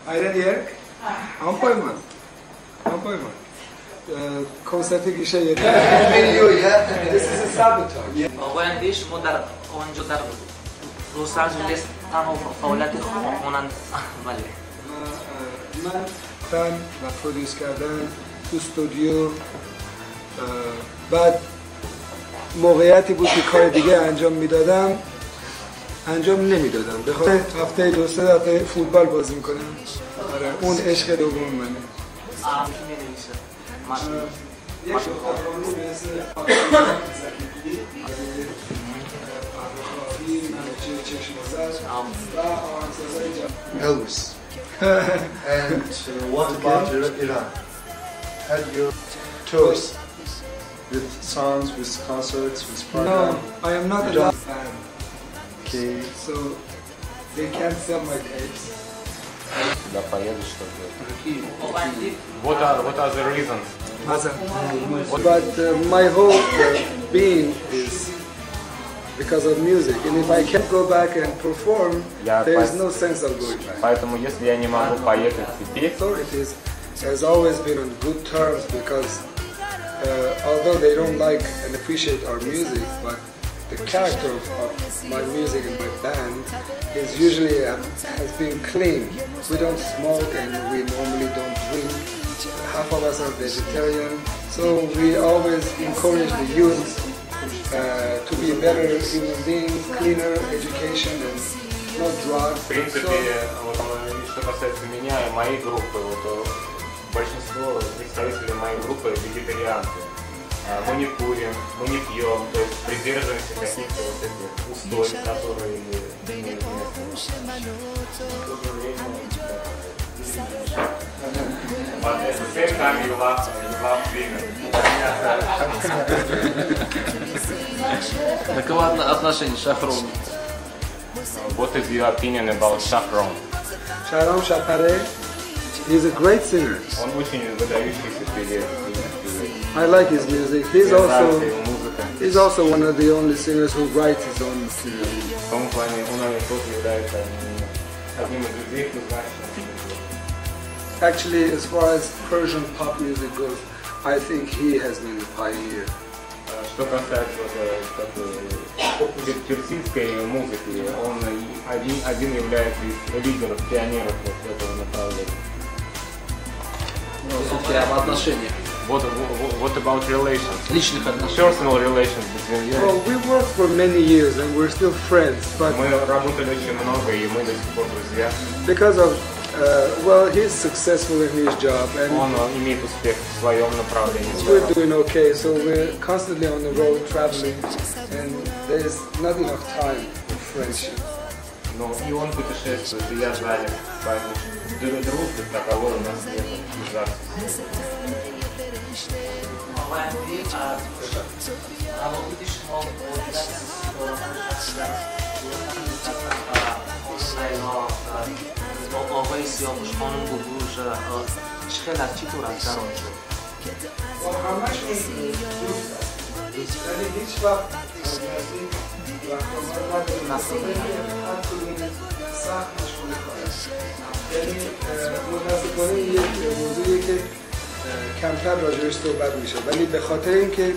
Aynen yerk. Ampoyman. Ampoyman. کنسرت گیشه یکی This is a sabotage. آقای اندیش ما در آنجا در لس آنجلس تنها فعالیت خواننده بله من تن و پرودیوس کردن تو استودیو بعد موقعیتی بود که کار دیگه انجام میدادم انجام نمیدادم به خاطر هفته 2-3 دقیقه فوتبال بازی میکنم آره اون عشق دوم منه یک خانمی مثل Elvis. And what about Iran? Had your tours with songs, with concerts, with programs? No, I am not a jazz fan. Okay. So they can't sell my tapes. Да, поедешь что-то. What are the reasons? But my whole being is because of music, and if I can't go back and perform, there is no sense of going back. Поэтому если я не могу поехать теперь, authorities has always been on good terms because although they don't like and appreciate our music, but the character of my music and my band is usually has been clean. We don't smoke and we normally don't drink. Half of us are vegetarian, so we always encourage the youth to be better human beings, cleaner education and not drugs. в принципе, вот, что касается меня и моей группы, вот, большинство представителей моей группы вегетарианцы. Мы не курим, мы не пьем, то есть придерживаемся каких-то вот этих устоев, которые имеют место. But at the same time you love women. Каково отношение Шахрон? What is your opinion about Shahram? Shahram Shapare, he's a great singer. Он очень выдающийся певец. I like his music. He's also one of the only singers who writes his own material. В том плане он тоже является одним из людей, кто знает. Actually, as far as Persian pop music goes, I think he has been a pioneer. Что касается персидской музыки, он один является из лидеров, пионеров этого направления. Все-таки об отношениях. What about relations? Личных отношений. Personal relations between you. Well, we worked for many years and we're still friends, but Мы работали очень много и мы до сих пор друзья. because of well, he's successful in his job and Он имеет успех в своем направлении. we're doing okay, so we're constantly on the road traveling and there's not enough time for friendship. Но и он путешествует, и я занят, поэтому дружбы таковой у нас нет. آقای سیاوش خانم بگوش چقدر چطور از در آنجا؟ همشون دوست هست ولی هیچ وقت سخت مشغول کارش یعنی متاسفانه یک موضوعیه که کمتر راجعش صحبت میشه ولی به خاطر اینکه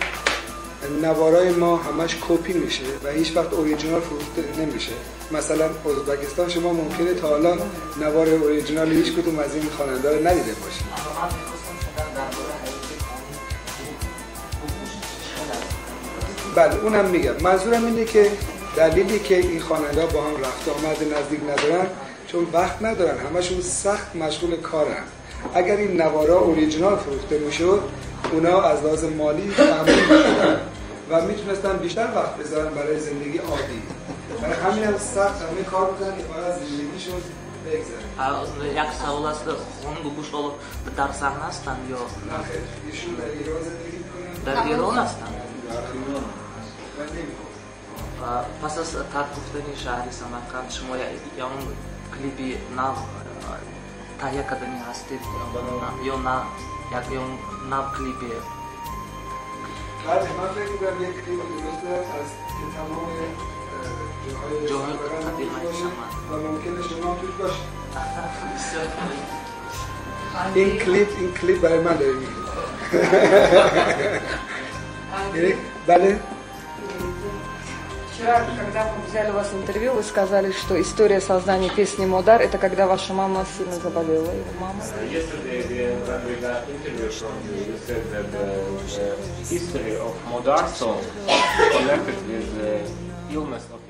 نوارای ما همش کپی میشه و هیچ وقت اوریجینال فروخته نمیشه مثلا ازبکستان شما ممکنه تا حالا نوار اوریجینال هیچ کدوم از این خواننده رو ندیده باشید بله اونم میگم منظورم اینه که دلیلی که این خواننده با هم رفت آمد نزدیک ندارن چون وقت ندارن همشون سخت مشغول کارن اگر این نوارا اوریجینال فروخته میشد اونا از لحاظ مالی تامین می‌شدن و میتونستن بیشتر وقت بذارن برای زندگی عادی برای همین هم سخت همه کار میکنن که فقط زندگیشون بگذره یک سوال است خانم بگوش حالا در صحنه هستن یا نخیر ایشون در ایران زندگی میکنن در ایران هستن و نمیکنن پس از ترک گفتن شهر سمرقند شما یا اون کلیپی نو تهیه کردنی هستید یا نه یا نو کلیپی بله من فکر می‌کنم یک کلیپ درسته از که تمام جاهای تبدیل می‌شن و ممکنه شما توش باشید In clip Аймали. Далее. Вчера, когда мы взяли у вас интервью, вы сказали, что история создания песни «Модар» — это когда ваша мама сильно заболела, его мама. Yesterday we got interview from you. You said that the history of Modar song is connected with the illness of